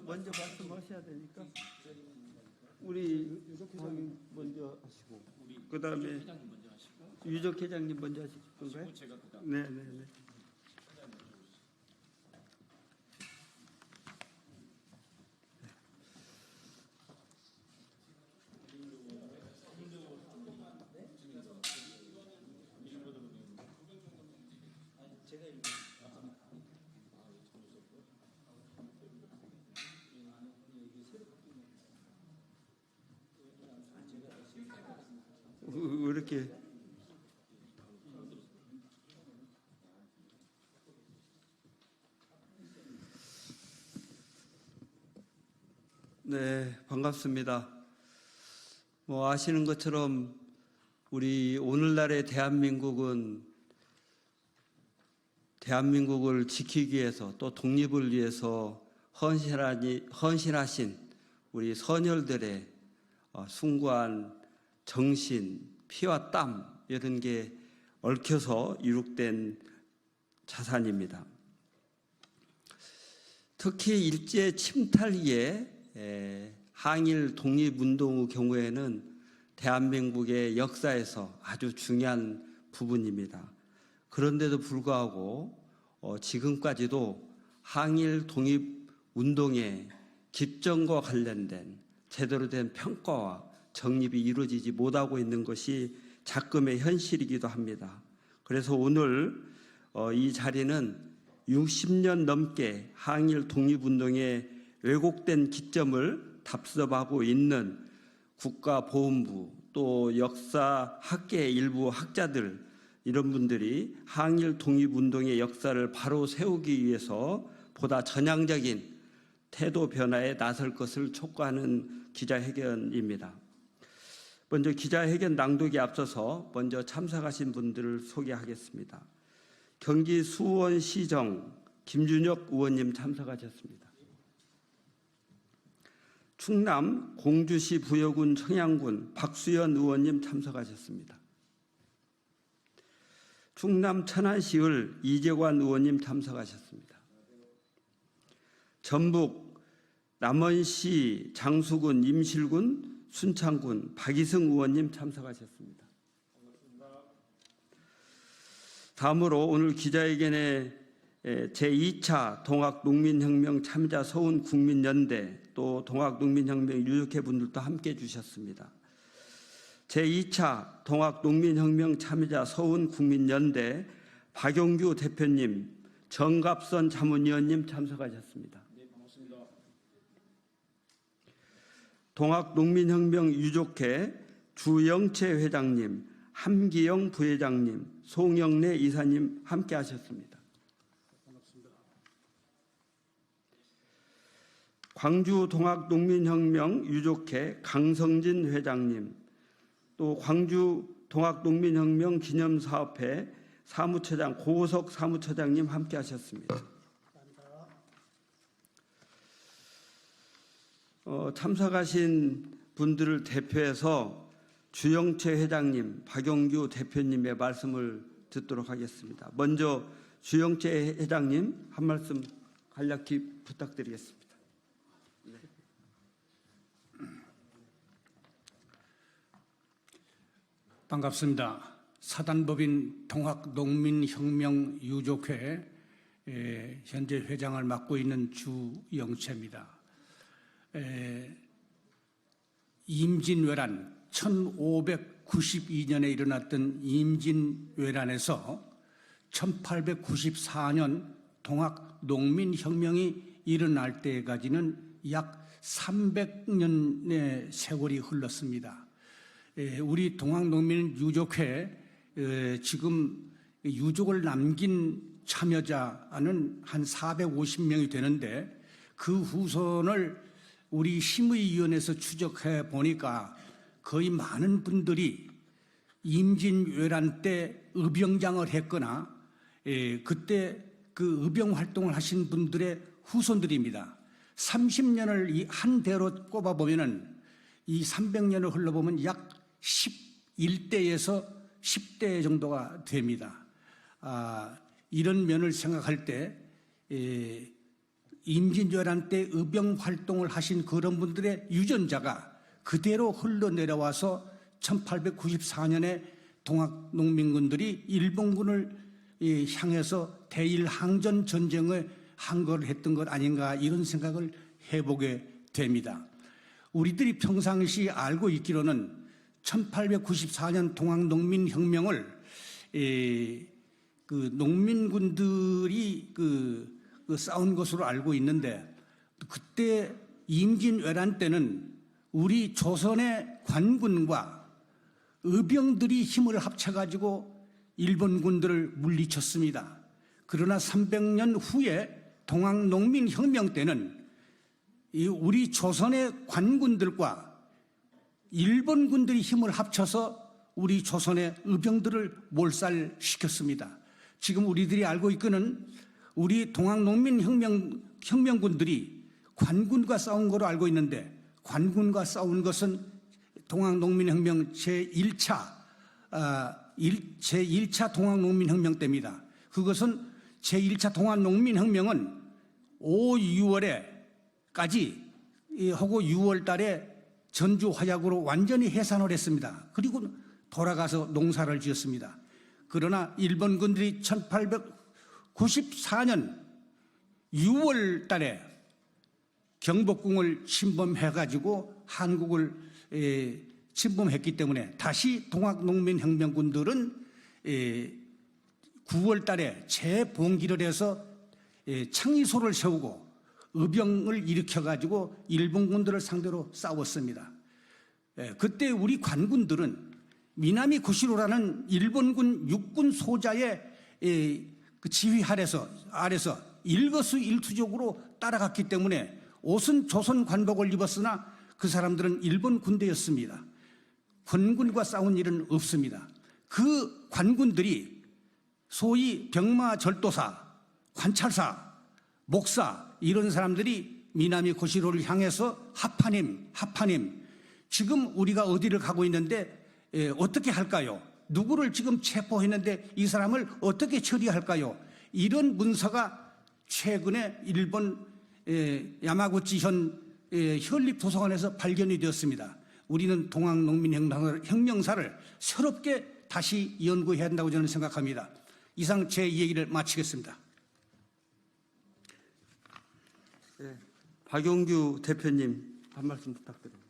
먼저 말씀하셔야 되니까 우리 유족회장님 먼저 하시고 그다음에 유족회장님 먼저 하실 건가요? 네네네. 이렇게 네, 반갑습니다. 뭐 아시는 것처럼 우리 오늘날의 대한민국을 지키기 위해서 또 독립을 위해서 헌신하신 우리 선열들의 숭고한 정신, 피와 땀 이런 게 얽혀서 이룩된 자산입니다. 특히 일제 침탈기에 항일 독립운동의 경우에는 대한민국의 역사에서 아주 중요한 부분입니다. 그런데도 불구하고 지금까지도 항일 독립운동의 집정과 관련된 제대로 된 평가와 정립이 이루어지지 못하고 있는 것이 작금의 현실이기도 합니다. 그래서 오늘 이 자리는 60년 넘게 항일 독립운동의 왜곡된 기점을 답습하고 있는 국가보훈부 또 역사학계 일부 학자들 이런 분들이 항일 독립운동의 역사를 바로 세우기 위해서 보다 전향적인 태도 변화에 나설 것을 촉구하는 기자회견입니다. 먼저 기자회견 낭독에 앞서서 먼저 참석하신 분들을 소개하겠습니다. 경기 수원시정 김준혁 의원님 참석하셨습니다. 충남 공주시 부여군 청양군 박수연 의원님 참석하셨습니다. 충남 천안시을 이재관 의원님 참석하셨습니다. 전북 남원시 장수군 임실군 순창군 박이승 의원님 참석하셨습니다. 다음으로 오늘 기자회견에 제2차 동학농민혁명 참여자 서훈국민연대 또 동학농민혁명 유족회 분들도 함께해 주셨습니다. 제2차 동학농민혁명 참여자 서훈국민연대 박용규 대표님, 정갑선 자문위원님 참석하셨습니다. 네, 반갑습니다. 동학농민혁명 유족회 주영채 회장님, 함기영 부회장님, 송영래 이사님 함께하셨습니다. 반갑습니다. 광주 동학농민혁명 유족회 강성진 회장님, 또 광주 동학농민혁명 기념사업회 사무처장 고호석 사무처장님 함께하셨습니다. 참석하신 분들을 대표해서 주영채 회장님, 박용규 대표님의 말씀을 듣도록 하겠습니다. 먼저 주영채 회장님 한 말씀 간략히 부탁드리겠습니다. 반갑습니다. 사단법인 동학농민혁명 유족회 현재 회장을 맡고 있는 주영채입니다. 임진왜란 1592년에 일어났던 임진왜란에서 1894년 동학농민혁명이 일어날 때까지는 약 300년의 세월이 흘렀습니다. 우리 동학농민 유족회 지금 유족을 남긴 참여자는 한 450명이 되는데 그 후손을 우리 심의위원회에서 추적해 보니까 거의 많은 분들이 임진왜란 때 의병장을 했거나 그때 그 의병 활동을 하신 분들의 후손들입니다. 30년을 이 한 대로 꼽아보면은 이 300년을 흘러보면 약 11대에서 10대 정도가 됩니다. 이런 면을 생각할 때 임진왜란 때 의병 활동을 하신 그런 분들의 유전자가 그대로 흘러내려와서 1894년에 동학농민군들이 일본군을 향해서 대일항전 전쟁을 항거를 했던 것 아닌가, 이런 생각을 해보게 됩니다. 우리들이 평상시 알고 있기로는 1894년 동학농민혁명을 그 농민군들이 싸운 것으로 알고 있는데, 그때 임진왜란 때는 우리 조선의 관군과 의병들이 힘을 합쳐가지고 일본군들을 물리쳤습니다. 그러나 300년 후에 동학농민혁명 때는 우리 조선의 관군들과 일본군들이 힘을 합쳐서 우리 조선의 의병들을 몰살시켰습니다. 지금 우리들이 알고 있기는 우리 동학농민혁명군들이 관군과 싸운 거로 알고 있는데, 관군과 싸운 것은 동학농민혁명 제1차 동학농민혁명 때입니다. 그것은 제1차 동학농민혁명은 5, 6월에까지 하고 6월 달에 전주 화약으로 완전히 해산을 했습니다. 그리고 돌아가서 농사를 지었습니다. 그러나 일본군들이 1894년 6월 달에 경복궁을 침범해가지고 한국을 침범했기 때문에 다시 동학농민혁명군들은 9월 달에 재봉기를 해서 창의소를 세우고 의병을 일으켜가지고 일본군들을 상대로 싸웠습니다. 그때 우리 관군들은 미나미 고시로라는 일본군 육군 소자의 그 지휘 아래서 일거수일투족으로 따라갔기 때문에 옷은 조선 관복을 입었으나 그 사람들은 일본 군대였습니다. 관군과 싸운 일은 없습니다. 그 관군들이 소위 병마절도사, 관찰사, 목사, 이런 사람들이 미나미 고시로를 향해서 하파님, 지금 우리가 어디를 가고 있는데 어떻게 할까요? 누구를 지금 체포했는데 이 사람을 어떻게 처리할까요? 이런 문서가 최근에 일본 야마구치현 현립도서관에서 발견이 되었습니다. 우리는 동학농민혁명사를 새롭게 다시 연구해야 한다고 저는 생각합니다. 이상 제 얘기를 마치겠습니다. 네, 박용규 대표님 한 말씀 부탁드립니다.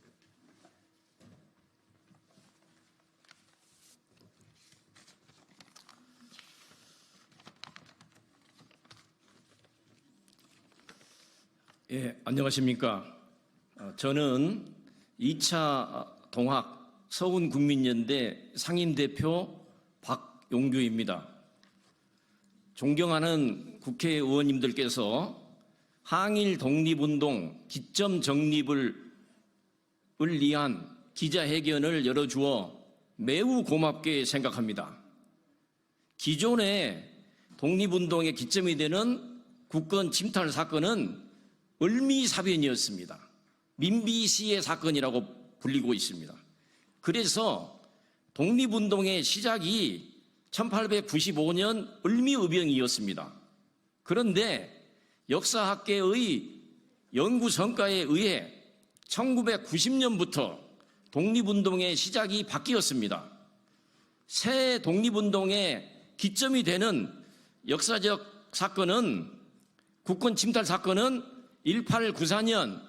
예, 안녕하십니까. 저는 2차 동학 서훈국민연대 상임대표 박용규입니다. 존경하는 국회의원님들께서 항일 독립운동 기점 정립을 위한 기자회견을 열어주어 매우 고맙게 생각합니다. 기존의 독립운동의 기점이 되는 국권 침탈 사건은 을미사변이었습니다. 민비시의 사건이라고 불리고 있습니다. 그래서 독립운동의 시작이 1895년 을미의병이었습니다. 그런데 역사학계의 연구 성과에 의해 1990년부터 독립운동의 시작이 바뀌었습니다. 새 독립운동의 기점이 되는 역사적 사건은, 국권 침탈 사건은 1894년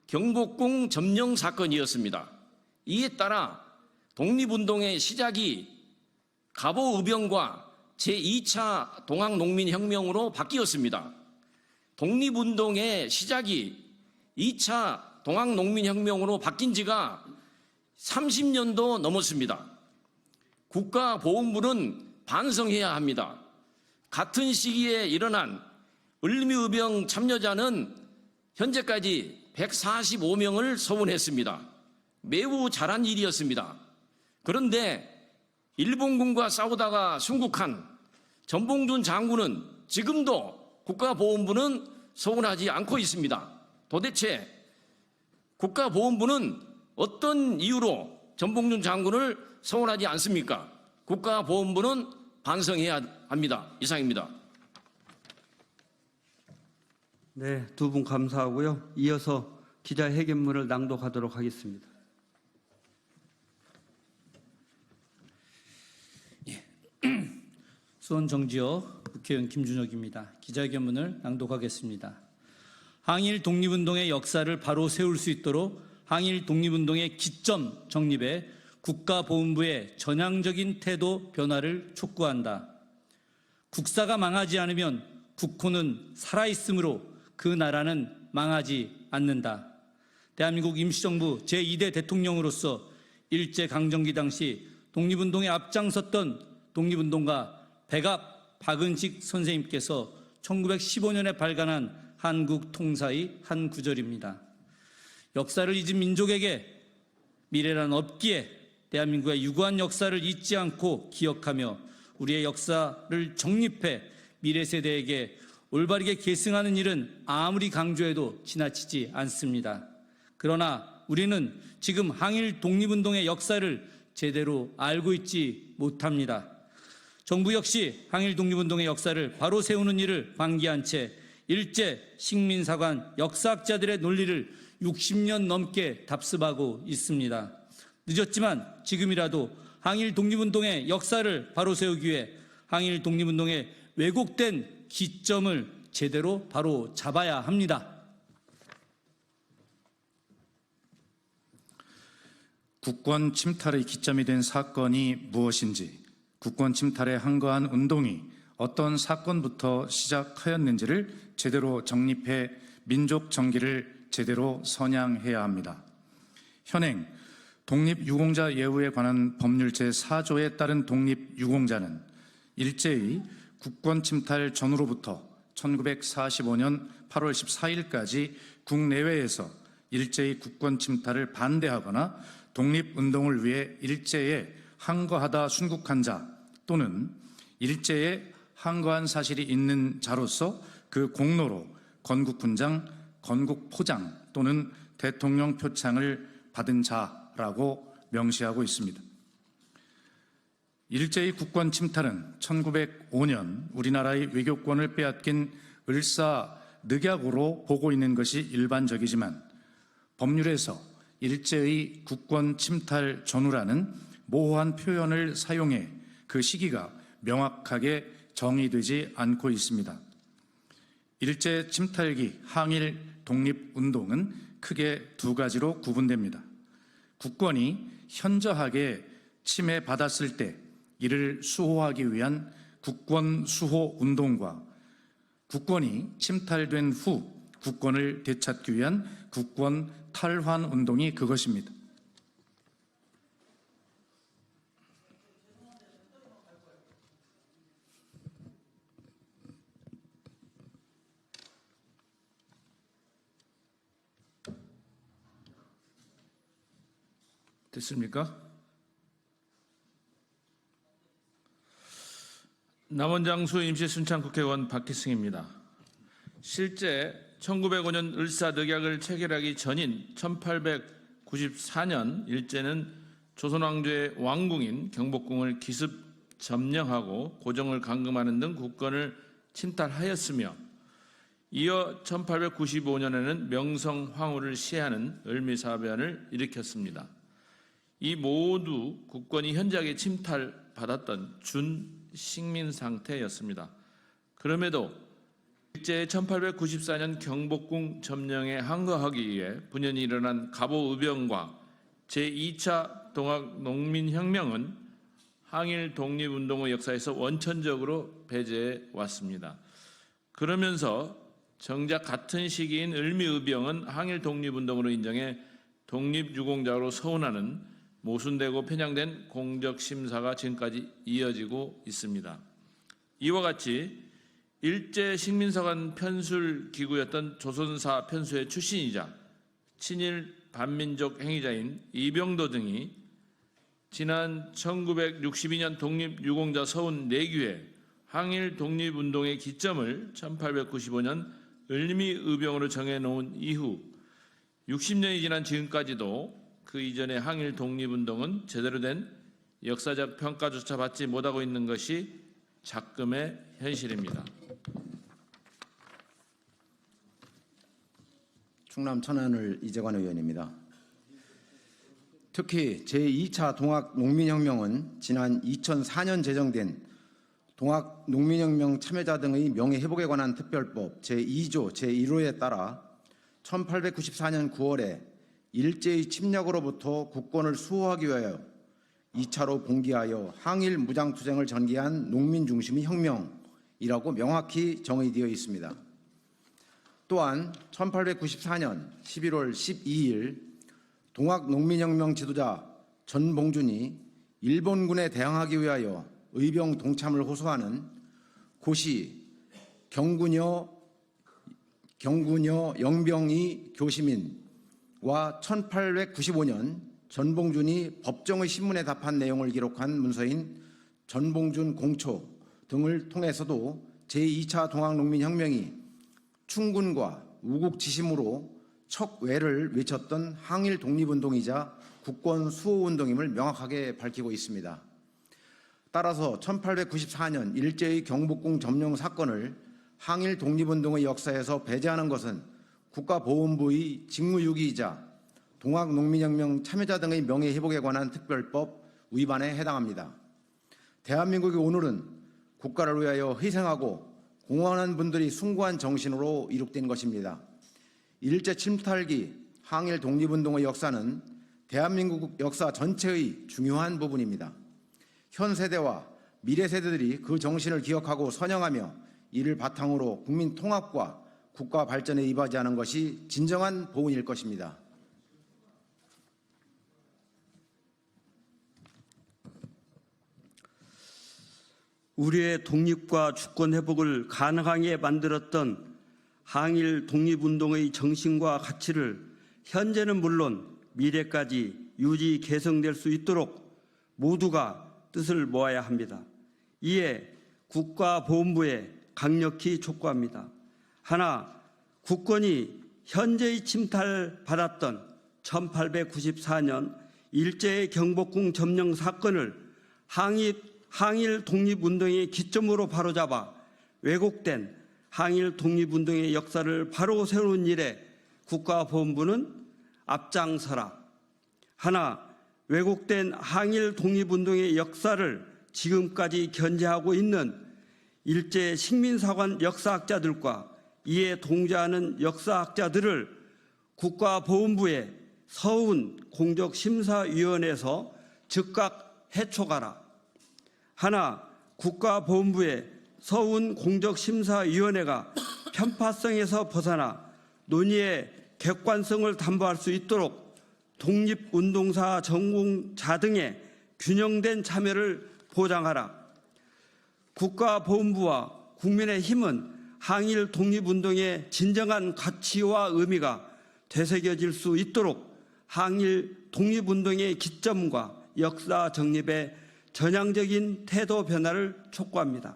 경복궁 점령 사건이었습니다. 이에 따라 독립운동의 시작이 갑오의병과 제2차 동학농민혁명으로 바뀌었습니다. 독립운동의 시작이 2차 동학농민혁명으로 바뀐 지가 30년도 넘었습니다. 국가보훈부는 반성해야 합니다. 같은 시기에 일어난 을미의병 참여자는 현재까지 145명을 서운했습니다. 매우 잘한 일이었습니다. 그런데 일본군과 싸우다가 순국한 전봉준 장군은 지금도 국가보훈부는 서운하지 않고 있습니다. 도대체 국가보훈부는 어떤 이유로 전봉준 장군을 서운하지 않습니까? 국가보훈부는 반성해야 합니다. 이상입니다. 네, 두 분 감사하고요. 이어서 기자회견문을 낭독하도록 하겠습니다. 수원 정지호 국회의원 김준혁입니다. 기자회견문을 낭독하겠습니다. 항일 독립운동의 역사를 바로 세울 수 있도록 항일 독립운동의 기점 정립에 국가보훈부의 전향적인 태도 변화를 촉구한다. 국사가 망하지 않으면 국호는 살아있으므로 그 나라는 망하지 않는다. 대한민국 임시정부 제2대 대통령으로서 일제강점기 당시 독립운동에 앞장섰던 독립운동가 백압 박은식 선생님께서 1915년에 발간한 한국 통사의 한 구절입니다. 역사를 잊은 민족에게 미래란 없기에 대한민국의 유구한 역사를 잊지 않고 기억하며 우리의 역사를 정립해 미래 세대에게 올바르게 계승하는 일은 아무리 강조해도 지나치지 않습니다. 그러나 우리는 지금 항일 독립운동의 역사를 제대로 알고 있지 못합니다. 정부 역시 항일 독립운동의 역사를 바로 세우는 일을 방기한 채 일제 식민사관 역사학자들의 논리를 60년 넘게 답습하고 있습니다. 늦었지만 지금이라도 항일 독립운동의 역사를 바로 세우기 위해 항일 독립운동의 왜곡된 기점을 제대로 바로 잡아야 합니다. 국권 침탈의 기점이 된 사건이 무엇인지, 국권 침탈의 항거한 운동이 어떤 사건부터 시작하였는지를 제대로 정립해 민족 정기를 제대로 선양해야 합니다. 현행 독립유공자 예우에 관한 법률 제4조에 따른 독립유공자는 일제의 국권 침탈 전후로부터 1945년 8월 14일까지 국내외에서 일제의 국권 침탈을 반대하거나 독립운동을 위해 일제에 항거하다 순국한 자 또는 일제에 항거한 사실이 있는 자로서 그 공로로 건국훈장, 건국포장 또는 대통령 표창을 받은 자라고 명시하고 있습니다. 일제의 국권 침탈은 1905년 우리나라의 외교권을 빼앗긴 을사늑약으로 보고 있는 것이 일반적이지만 법률에서 일제의 국권 침탈 전후라는 모호한 표현을 사용해 그 시기가 명확하게 정의되지 않고 있습니다. 일제 침탈기 항일 독립운동은 크게 두 가지로 구분됩니다. 국권이 현저하게 침해받았을 때 이를 수호하기 위한 국권 수호 운동과 국권이 침탈된 후 국권을 되찾기 위한 국권 탈환 운동이 그것입니다. 됐습니까? 남원장수 임시순창 국회의원 박희승입니다. 실제 1905년 을사늑약을 체결하기 전인 1894년 일제는 조선왕조의 왕궁인 경복궁을 기습 점령하고 고정을 감금하는 등 국권을 침탈하였으며 이어 1895년에는 명성 황후를 시해하는 을미사변을 일으켰습니다. 이 모두 국권이 현저하게 침탈받았던 준식민 상태였습니다. 그럼에도 일제의 1894년 경복궁 점령에 항거하기 위해 분연히 일어난 갑오의병과 제2차 동학농민혁명은 항일 독립운동의 역사에서 원천적으로 배제해 왔습니다. 그러면서 정작 같은 시기인 을미의병은 항일 독립운동으로 인정해 독립유공자로 서운하는 모순되고 편향된 공적심사가 지금까지 이어지고 있습니다. 이와 같이 일제 식민사관 편술기구였던 조선사 편수의 출신이자 친일 반민족 행위자인 이병도 등이 지난 1962년 독립유공자 서운 내규에 항일 독립운동의 기점을 1895년 을미의병으로 정해놓은 이후 60년이 지난 지금까지도 그 이전의 항일 독립운동은 제대로 된 역사적 평가조차 받지 못하고 있는 것이 작금의 현실입니다. 충남 천안을 이재관 의원입니다. 특히 제2차 동학농민혁명은 지난 2004년 제정된 동학농민혁명 참여자 등의 명예회복에 관한 특별법 제2조 제1호에 따라 1894년 9월에 일제의 침략으로부터 국권을 수호하기 위하여 2차로 봉기하여 항일 무장투쟁을 전개한 농민 중심의 혁명이라고 명확히 정의되어 있습니다. 또한 1894년 11월 12일 동학농민혁명 지도자 전봉준이 일본군에 대항하기 위하여 의병 동참을 호소하는 고시 경군여 영병이 교시민과 1895년 전봉준이 법정의 신문에 답한 내용을 기록한 문서인 전봉준 공초 등을 통해서도 제2차 동학농민혁명이 충군과 우국지심으로 척외를 외쳤던 항일 독립운동이자 국권 수호운동임을 명확하게 밝히고 있습니다. 따라서 1894년 일제의 경복궁 점령 사건을 항일 독립운동의 역사에서 배제하는 것은 국가보훈부의 직무유기이자 동학농민혁명 참여자 등의 명예회복에 관한 특별법 위반에 해당합니다. 대한민국의 오늘은 국가를 위하여 희생하고 공헌한 분들이 숭고한 정신으로 이룩된 것입니다. 일제 침탈기 항일 독립운동의 역사는 대한민국 역사 전체의 중요한 부분입니다. 현 세대와 미래 세대들이 그 정신을 기억하고 선영하며 이를 바탕으로 국민 통합과 국가 발전에 이바지하는 것이 진정한 보훈일 것입니다. 우리의 독립과 주권 회복을 가능하게 만들었던 항일 독립운동의 정신과 가치를 현재는 물론 미래까지 유지 개성될 수 있도록 모두가 뜻을 모아야 합니다. 이에 국가보훈부에 강력히 촉구합니다. 하나, 국권이 현재의 침탈받았던 1894년 일제의 경복궁 점령 사건을 항일 독립운동의 기점으로 바로잡아 왜곡된 항일 독립운동의 역사를 바로 세우는 일에 국가보훈부는 앞장서라. 하나, 왜곡된 항일 독립운동의 역사를 지금까지 견제하고 있는 일제 식민사관 역사학자들과 이에 동조하는 역사학자들을 국가보훈부의 서훈 공적심사위원회에서 즉각 해촉하라. 하나, 국가보훈부의 서훈 공적심사위원회가 편파성에서 벗어나 논의의 객관성을 담보할 수 있도록 독립운동사 전공자 등의 균형된 참여를 보장하라. 국가보훈부와 국민의힘은 항일 독립운동의 진정한 가치와 의미가 되새겨질 수 있도록 항일 독립운동의 기점과 역사 정립의 전향적인 태도 변화를 촉구합니다.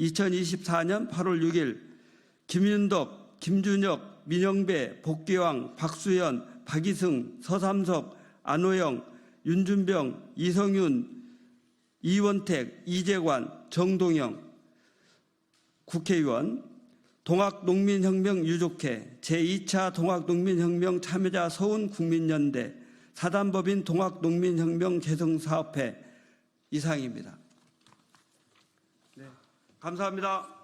2024년 8월 6일 김윤덕, 김준혁, 민영배, 복귀왕, 박수현, 박이승, 서삼석, 안호영, 윤준병, 이성윤, 이원택, 이재관, 정동영 국회의원, 동학농민혁명 유족회, 제2차 동학농민혁명 참여자 서훈국민연대, 사단법인 동학농민혁명 개성사업회 이상입니다. 네, 감사합니다.